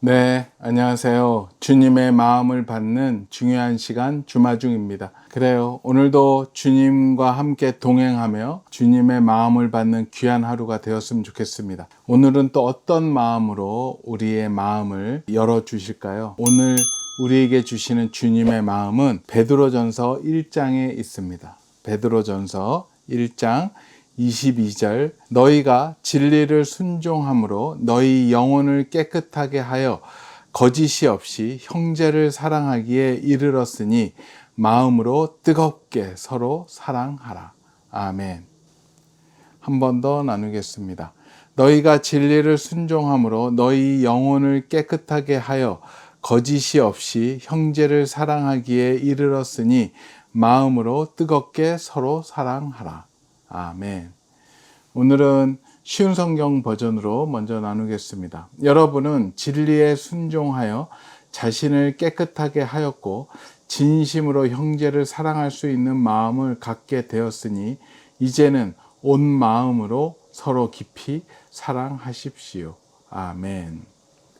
네, 안녕하세요. 주님의 마음을 받는 중요한 시간 주마중입니다. 그래요. 오늘도 주님과 함께 동행하며 주님의 마음을 받는 귀한 하루가 되었으면 좋겠습니다. 오늘은 또 어떤 마음으로 우리의 마음을 열어주실까요? 오늘 우리에게 주시는 주님의 마음은 베드로전서 1장에 있습니다. 베드로전서 1장 22절 너희가 진리를 순종함으로 너희 영혼을 깨끗하게 하여 거짓이 없이 형제를 사랑하기에 이르렀으니 마음으로 뜨겁게 서로 사랑하라. 아멘. 한 번 더 나누겠습니다. 너희가 진리를 순종함으로 너희 영혼을 깨끗하게 하여 거짓이 없이 형제를 사랑하기에 이르렀으니 마음으로 뜨겁게 서로 사랑하라. 아멘. 오늘은 쉬운 성경 버전으로 먼저 나누겠습니다. 여러분은 진리에 순종하여 자신을 깨끗하게 하였고 진심으로 형제를 사랑할 수 있는 마음을 갖게 되었으니 이제는 온 마음으로 서로 깊이 사랑하십시오. 아멘.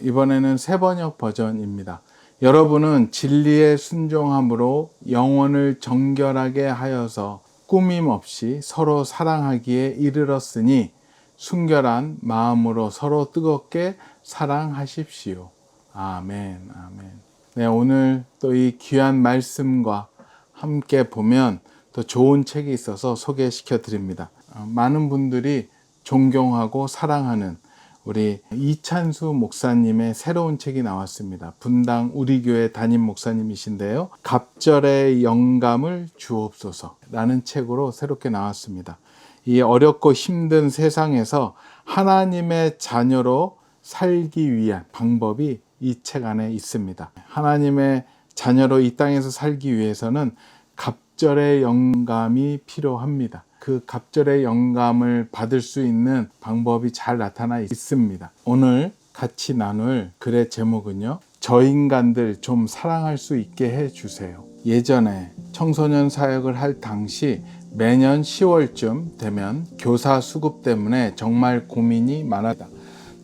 이번에는 새번역 버전입니다. 여러분은 진리에 순종함으로 영혼을 정결하게 하여서 꾸밈 없이 서로 사랑하기에 이르렀으니 순결한 마음으로 서로 뜨겁게 사랑하십시오. 아멘, 아멘. 네, 오늘 또 이 귀한 말씀과 함께 보면 또 좋은 책이 있어서 소개시켜 드립니다. 많은 분들이 존경하고 사랑하는 우리 이찬수 목사님의 새로운 책이 나왔습니다. 분당 우리 교회 담임 목사님이신데요. 갑절의 영감을 주옵소서 라는 책으로 새롭게 나왔습니다. 이 어렵고 힘든 세상에서 하나님의 자녀로 살기 위한 방법이 이 책 안에 있습니다. 하나님의 자녀로 이 땅에서 살기 위해서는 갑절의 영감이 필요합니다. 그 갑절의 영감을 받을 수 있는 방법이 잘 나타나 있습니다. 오늘 같이 나눌 글의 제목은요. 저 인간들 좀 사랑할 수 있게 해주세요. 예전에 청소년 사역을 할 당시 매년 10월쯤 되면 교사 수급 때문에 정말 고민이 많았다.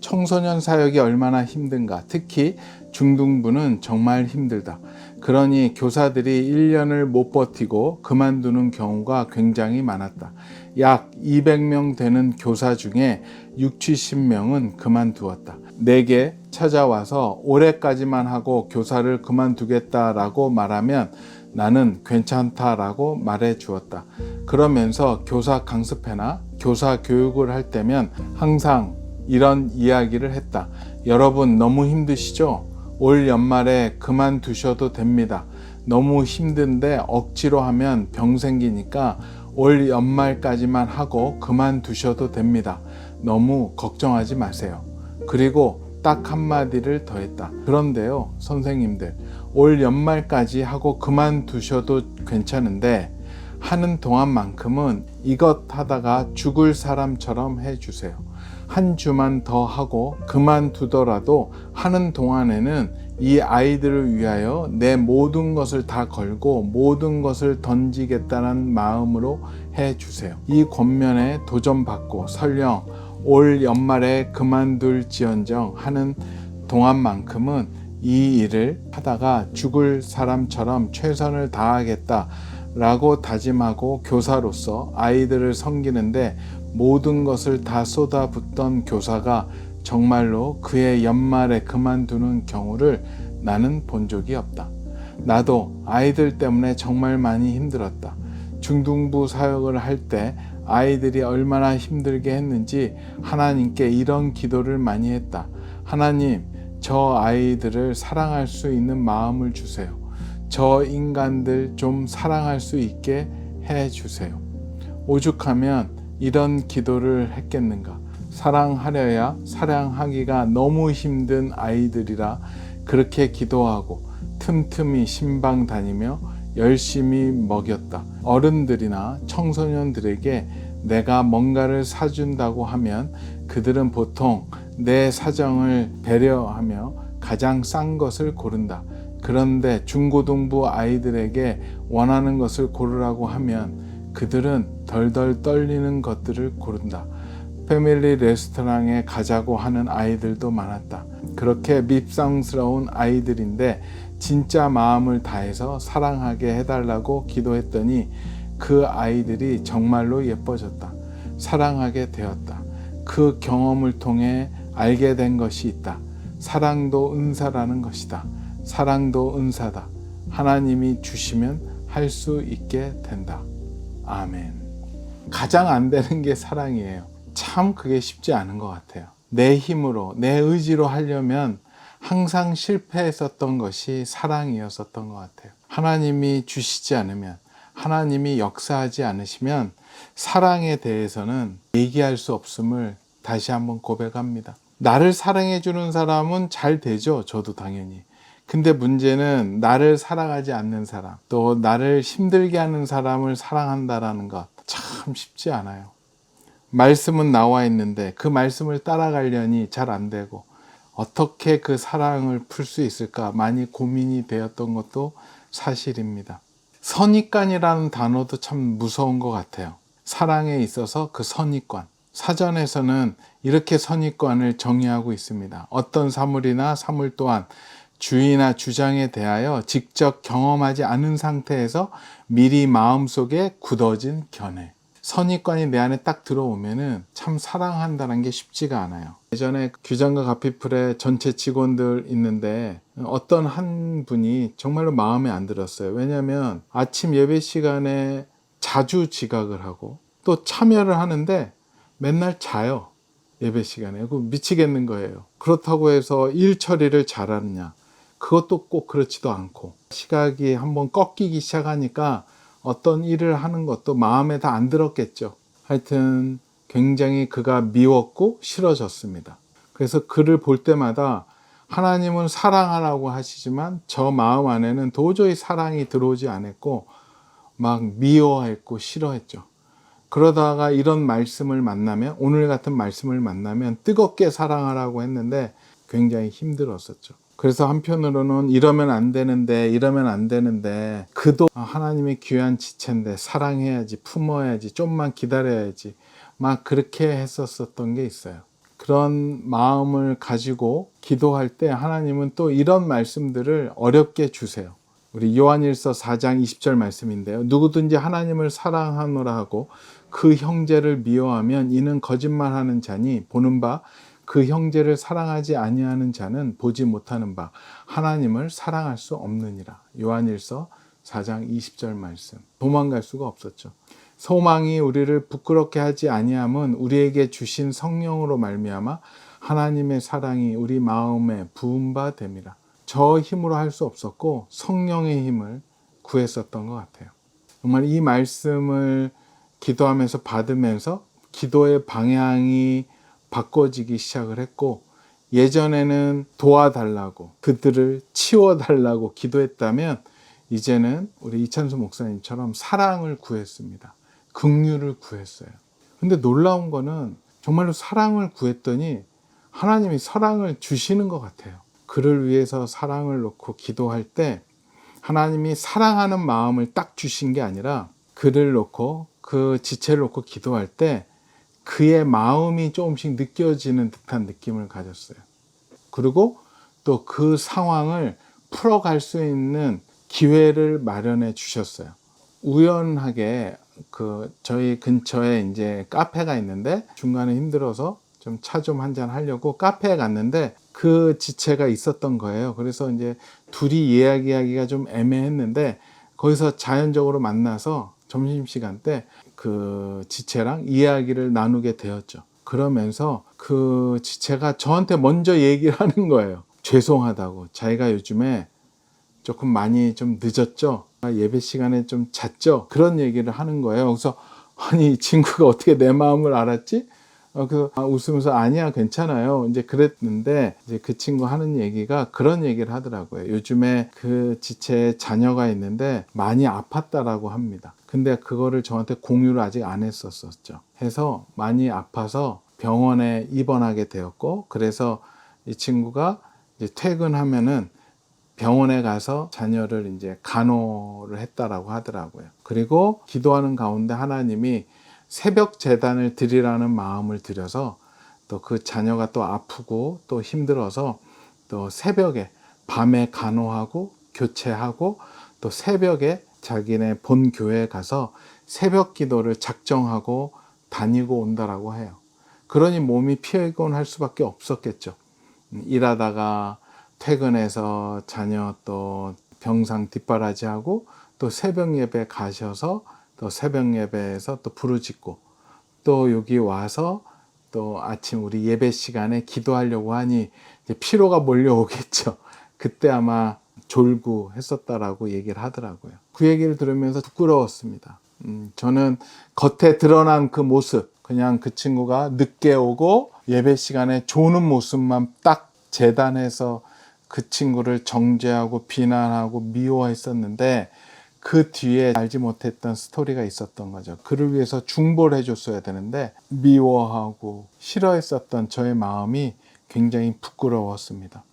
청소년 사역이 얼마나 힘든가, 특히 중등부는 정말 힘들다. 그러니 교사들이 1년을 못 버티고 그만두는 경우가 굉장히 많았다. 약 200명 되는 교사 중에 60-70명은 그만두었다. 내게 찾아와서 올해까지만 하고 교사를 그만두겠다라고 말하면 나는 괜찮다라고 말해 주었다. 그러면서 교사 강습회나 교사 교육을 할 때면 항상 이런 이야기를 했다. 여러분 너무 힘드시죠? 올 연말에 그만두셔도 됩니다. 너무 힘든데 억지로 하면 병 생기니까 올 연말까지만 하고 그만두셔도 됩니다. 너무 걱정하지 마세요. 그리고 딱 한마디를 더 했다. 그런데요, 선생님들, 올 연말까지 하고 그만두셔도 괜찮은데 하는 동안만큼은 이것 하다가 죽을 사람처럼 해주세요. 한 주만 더 하고 그만두더라도 하는 동안에는 이 아이들을 위하여 내 모든 것을 다 걸고 모든 것을 던지겠다는 마음으로 해주세요. 이 권면에 도전받고 설령 올 연말에 그만둘지언정 하는 동안만큼은 이 일을 하다가 죽을 사람처럼 최선을 다하겠다 라고 다짐하고 교사로서 아이들을 섬기는데 모든 것을 다 쏟아붓던 교사가 정말로 그의 연말에 그만두는 경우를 나는 본 적이 없다. 나도 아이들 때문에 정말 많이 힘들었다. 중등부 사역을 할 때 아이들이 얼마나 힘들게 했는지 하나님께 이런 기도를 많이 했다. 하나님, 저 아이들을 사랑할 수 있는 마음을 주세요. 저 인간들 좀 사랑할 수 있게 해주세요. 오죽하면 이런 기도를 했겠는가. 사랑하려야 사랑하기가 너무 힘든 아이들이라 그렇게 기도하고 틈틈이 신방 다니며 열심히 먹였다. 어른들이나 청소년들에게 내가 뭔가를 사준다고 하면 그들은 보통 내 사정을 배려하며 가장 싼 것을 고른다. 그런데 중고등부 아이들에게 원하는 것을 고르라고 하면 그들은 덜덜 떨리는 것들을 고른다. 패밀리 레스토랑에 가자고 하는 아이들도 많았다. 그렇게 밉상스러운 아이들인데 진짜 마음을 다해서 사랑하게 해달라고 기도했더니 그 아이들이 정말로 예뻐졌다. 사랑하게 되었다. 그 경험을 통해 알게 된 것이 있다. 사랑도 은사라는 것이다. 사랑도 은사다. 하나님이 주시면 할 수 있게 된다. 아멘. 가장 안 되는 게 사랑이에요. 참 그게 쉽지 않은 것 같아요. 내 힘으로, 내 의지로 하려면 항상 실패했었던 것이 사랑이었었던 것 같아요. 하나님이 주시지 않으면, 하나님이 역사하지 않으시면 사랑에 대해서는 얘기할 수 없음을 다시 한번 고백합니다. 나를 사랑해 주는 사람은 잘 되죠. 저도 당연히. 근데 문제는 나를 사랑하지 않는 사람, 또 나를 힘들게 하는 사람을 사랑한다라는 것 참 쉽지 않아요. 말씀은 나와 있는데 그 말씀을 따라가려니 잘 안 되고 어떻게 그 사랑을 풀 수 있을까 많이 고민이 되었던 것도 사실입니다. 선입관이라는 단어도 참 무서운 것 같아요. 사랑에 있어서 그 선입관. 사전에서는 이렇게 선입관을 정의하고 있습니다. 어떤 사물이나 사물 또한 주의나 주장에 대하여 직접 경험하지 않은 상태에서 미리 마음속에 굳어진 견해. 선입관이 내 안에 딱 들어오면은 참 사랑한다는 게 쉽지가 않아요. 예전에 규장과 가피풀의 전체 직원들 있는데 어떤 한 분이 정말로 마음에 안 들었어요. 왜냐하면 아침 예배 시간에 자주 지각을 하고 또 참여를 하는데 맨날 자요. 예배 시간에. 그거 미치겠는 거예요. 그렇다고 해서 일 처리를 잘하느냐? 그것도 꼭 그렇지도 않고 시각이 한번 꺾이기 시작하니까 어떤 일을 하는 것도 마음에 다 안 들었겠죠. 하여튼 굉장히 그가 미웠고 싫어졌습니다. 그래서 그를 볼 때마다 하나님은 사랑하라고 하시지만 저 마음 안에는 도저히 사랑이 들어오지 않았고 막 미워했고 싫어했죠. 그러다가 이런 말씀을 만나면, 오늘 같은 말씀을 만나면 뜨겁게 사랑하라고 했는데 굉장히 힘들었었죠. 그래서 한편으로는 이러면 안 되는데 그도 하나님의 귀한 지체인데 사랑해야지, 품어야지, 좀만 기다려야지 막 그렇게 했었던 게 있어요. 그런 마음을 가지고 기도할 때 하나님은 또 이런 말씀들을 어렵게 주세요. 우리 요한일서 4장 20절 말씀인데요. 누구든지 하나님을 사랑하노라 하고 그 형제를 미워하면 이는 거짓말하는 자니 보는 바 그 형제를 사랑하지 아니하는 자는 보지 못하는 바 하나님을 사랑할 수 없느니라. 요한일서 4장 20절 말씀. 도망갈 수가 없었죠. 소망이 우리를 부끄럽게 하지 아니함은 우리에게 주신 성령으로 말미암아 하나님의 사랑이 우리 마음에 부은 바 됨이라. 저 힘으로 할 수 없었고 성령의 힘을 구했었던 것 같아요. 정말 이 말씀을 기도하면서 받으면서 기도의 방향이 바꿔지기 시작을 했고, 예전에는 도와달라고 그들을 치워달라고 기도했다면 이제는 우리 이찬수 목사님처럼 사랑을 구했습니다. 긍휼을 구했어요. 근데 놀라운 거는 정말로 사랑을 구했더니 하나님이 사랑을 주시는 것 같아요. 그를 위해서 사랑을 놓고 기도할 때 하나님이 사랑하는 마음을 딱 주신 게 아니라 그를 놓고 그 지체를 놓고 기도할 때 그의 마음이 조금씩 느껴지는 듯한 느낌을 가졌어요. 그리고 또 그 상황을 풀어갈 수 있는 기회를 마련해 주셨어요. 우연하게 저희 근처에 이제 카페가 있는데 중간에 힘들어서 좀 차 좀 한잔 하려고 카페에 갔는데 그 지체가 있었던 거예요. 그래서 이제 둘이 이야기하기가 좀 애매했는데 거기서 자연적으로 만나서 점심시간 때 그 지체랑 이야기를 나누게 되었죠. 그러면서 그 지체가 저한테 먼저 얘기를 하는 거예요. 죄송하다고. 자기가 요즘에 조금 많이 좀 늦었죠. 예배 시간에 좀 잤죠. 그런 얘기를 하는 거예요. 그래서 아니 이 친구가 어떻게 내 마음을 알았지? 그래서 웃으면서 아니야 괜찮아요. 이제 그랬는데 이제 그 친구 하는 얘기가 그런 얘기를 하더라고요. 요즘에 그 지체에 자녀가 있는데 많이 아팠다라고 합니다. 근데 그거를 저한테 공유를 아직 안 했었죠. 해서 많이 아파서 병원에 입원하게 되었고, 그래서 이 친구가 이제 퇴근하면은 병원에 가서 자녀를 이제 간호를 했다라고 하더라고요. 그리고 기도하는 가운데 하나님이 새벽 제단을 드리라는 마음을 들여서 또 그 자녀가 또 아프고 또 힘들어서 또 새벽에 밤에 간호하고 교체하고 또 새벽에 자기네 본 교회에 가서 새벽 기도를 작정하고 다니고 온다라고 해요. 그러니 몸이 피곤할 수밖에 없었겠죠. 일하다가 퇴근해서 자녀 또 병상 뒷바라지하고 또 새벽 예배 가셔서 또 새벽 예배에서 또 부르짖고 또 여기 와서 또 아침 우리 예배 시간에 기도하려고 하니 이제 피로가 몰려오겠죠. 그때 아마 졸고 했었다라고 얘기를 하더라고요. 그 얘기를 들으면서 부끄러웠습니다. 저는 겉에 드러난 그 모습, 그냥 그 친구가 늦게 오고 예배 시간에 조는 모습만 딱 재단해서 그 친구를 정죄하고 비난하고 미워했었는데 그 뒤에 알지 못했던 스토리가 있었던 거죠. 그를 위해서 중보를 해줬어야 되는데 미워하고 싫어했었던 저의 마음이 굉장히 부끄러웠습니다.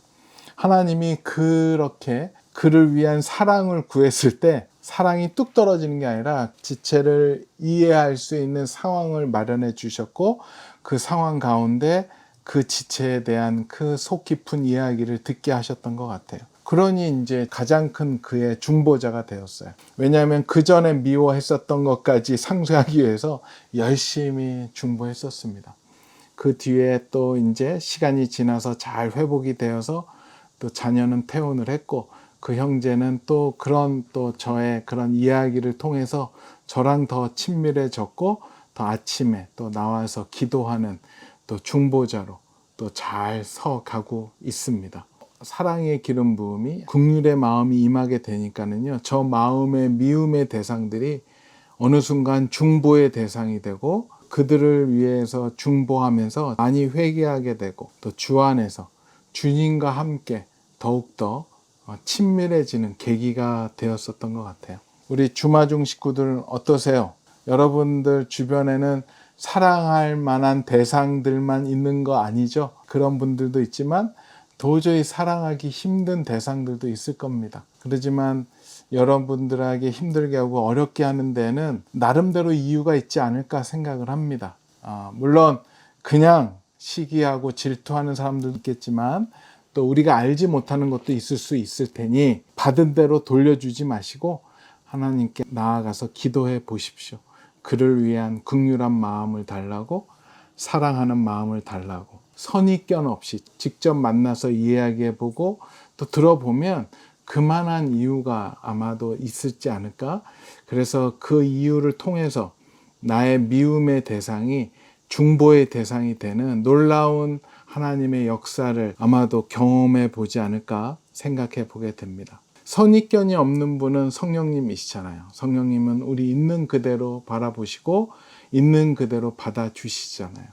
하나님이 그렇게 그를 위한 사랑을 구했을 때 사랑이 뚝 떨어지는 게 아니라 지체를 이해할 수 있는 상황을 마련해 주셨고 그 상황 가운데 그 지체에 대한 그 속 깊은 이야기를 듣게 하셨던 것 같아요. 그러니 이제 가장 큰 그의 중보자가 되었어요. 왜냐하면 그 전에 미워했었던 것까지 상쇄하기 위해서 열심히 중보했었습니다. 그 뒤에 또 이제 시간이 지나서 잘 회복이 되어서 또 자녀는 퇴원을 했고 그 형제는 또 저의 그런 이야기를 통해서 저랑 더 친밀해졌고 더 아침에 또 나와서 기도하는 또 중보자로 또 잘 서가고 있습니다. 사랑의 기름 부음이 긍휼의 마음이 임하게 되니까는요, 저 마음의 미움의 대상들이 어느 순간 중보의 대상이 되고 그들을 위해서 중보하면서 많이 회개하게 되고 또 주 안에서 주님과 함께 더욱더 친밀해지는 계기가 되었었던 것 같아요. 우리 주마중 식구들은 어떠세요? 여러분들 주변에는 사랑할 만한 대상들만 있는 거 아니죠? 그런 분들도 있지만 도저히 사랑하기 힘든 대상들도 있을 겁니다. 그렇지만 여러분들에게 힘들게 하고 어렵게 하는 데는 나름대로 이유가 있지 않을까 생각을 합니다. 물론 그냥 시기하고 질투하는 사람들도 있겠지만 또 우리가 알지 못하는 것도 있을 수 있을 테니 받은 대로 돌려주지 마시고 하나님께 나아가서 기도해 보십시오. 그를 위한 긍휼한 마음을 달라고, 사랑하는 마음을 달라고, 선입견 없이 직접 만나서 이야기해 보고 또 들어보면 그만한 이유가 아마도 있을지 않을까. 그래서 그 이유를 통해서 나의 미움의 대상이 중보의 대상이 되는 놀라운 하나님의 역사를 아마도 경험해 보지 않을까 생각해 보게 됩니다. 선입견이 없는 분은 성령님이시잖아요. 성령님은 우리 있는 그대로 바라보시고 있는 그대로 받아주시잖아요.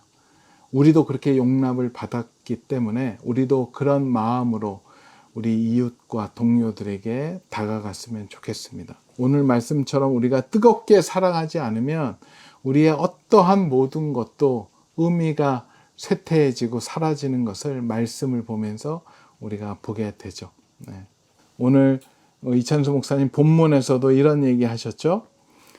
우리도 그렇게 용납을 받았기 때문에 우리도 그런 마음으로 우리 이웃과 동료들에게 다가갔으면 좋겠습니다. 오늘 말씀처럼 우리가 뜨겁게 사랑하지 않으면 우리의 어떠한 모든 것도 의미가 쇠퇴해지고 사라지는 것을 말씀을 보면서 우리가 보게 되죠. 네. 오늘 이찬수 목사님 본문에서도 이런 얘기 하셨죠.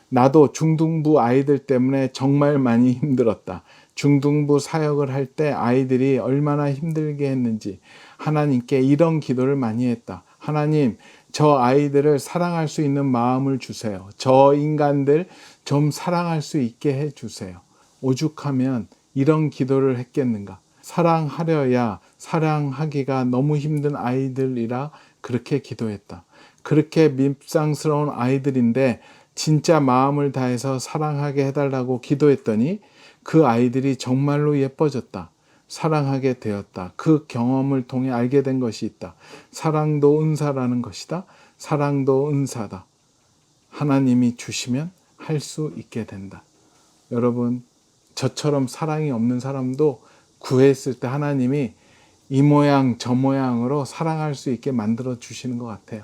나도 중등부 아이들 때문에 정말 많이 힘들었다. 중등부 사역을 할 때 아이들이 얼마나 힘들게 했는지 하나님께 이런 기도를 많이 했다. 하나님, 저 아이들을 사랑할 수 있는 마음을 주세요. 저 인간들 좀 사랑할 수 있게 해주세요. 오죽하면 이런 기도를 했겠는가. 사랑하려야 사랑하기가 너무 힘든 아이들이라 그렇게 기도했다. 그렇게 밉상스러운 아이들인데 진짜 마음을 다해서 사랑하게 해달라고 기도했더니 그 아이들이 정말로 예뻐졌다. 사랑하게 되었다. 그 경험을 통해 알게 된 것이 있다. 사랑도 은사라는 것이다. 사랑도 은사다. 하나님이 주시면 할 수 있게 된다. 여러분, 저처럼 사랑이 없는 사람도 구했을 때 하나님이 이 모양 저 모양으로 사랑할 수 있게 만들어 주시는 것 같아요.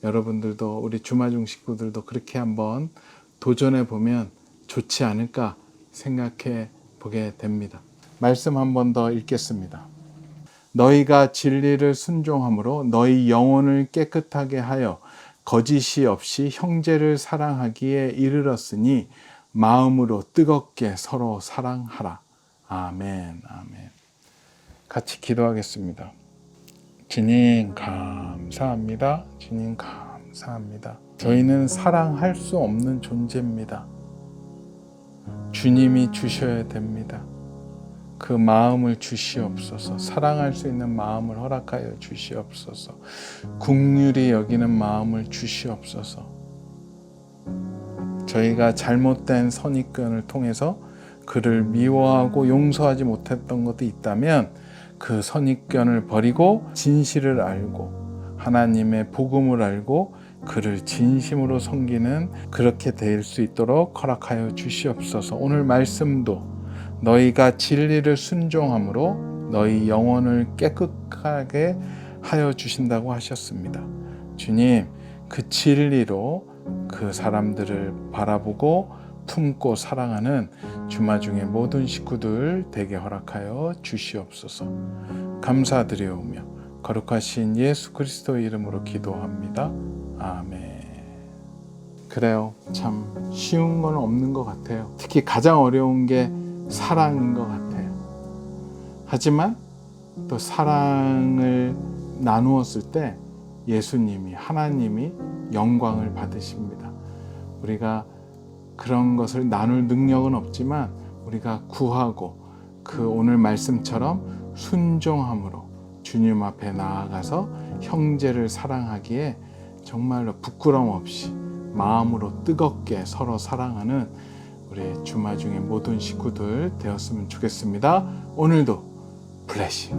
여러분들도 우리 주마중 식구들도 그렇게 한번 도전해 보면 좋지 않을까 생각해 보게 됩니다. 말씀 한 번 더 읽겠습니다. 너희가 진리를 순종함으로 너희 영혼을 깨끗하게 하여 거짓이 없이 형제를 사랑하기에 이르렀으니 마음으로 뜨겁게 서로 사랑하라. 아멘, 아멘. 같이 기도하겠습니다. 주님 감사합니다. 주님 감사합니다. 저희는 사랑할 수 없는 존재입니다. 주님이 주셔야 됩니다. 그 마음을 주시옵소서. 사랑할 수 있는 마음을 허락하여 주시옵소서. 긍휼히 여기는 마음을 주시옵소서. 저희가 잘못된 선입견을 통해서 그를 미워하고 용서하지 못했던 것도 있다면 그 선입견을 버리고 진실을 알고 하나님의 복음을 알고 그를 진심으로 섬기는 그렇게 될 수 있도록 허락하여 주시옵소서. 오늘 말씀도 너희가 진리를 순종함으로 너희 영혼을 깨끗하게 하여 주신다고 하셨습니다. 주님, 그 진리로 그 사람들을 바라보고 품고 사랑하는 주마 중의 모든 식구들 되게 허락하여 주시옵소서. 감사드리오며 거룩하신 예수 그리스도의 이름으로 기도합니다. 아멘. 그래요. 참 쉬운 건 없는 것 같아요. 특히 가장 어려운 게 사랑인 것 같아요. 하지만 또 사랑을 나누었을 때 예수님이, 하나님이 영광을 받으십니다. 우리가 그런 것을 나눌 능력은 없지만 우리가 구하고 그 오늘 말씀처럼 순종함으로 주님 앞에 나아가서 형제를 사랑하기에 정말로 부끄럼 없이 마음으로 뜨겁게 서로 사랑하는 우리 주마 중의 모든 식구들 되었으면 좋겠습니다. 오늘도 블레싱.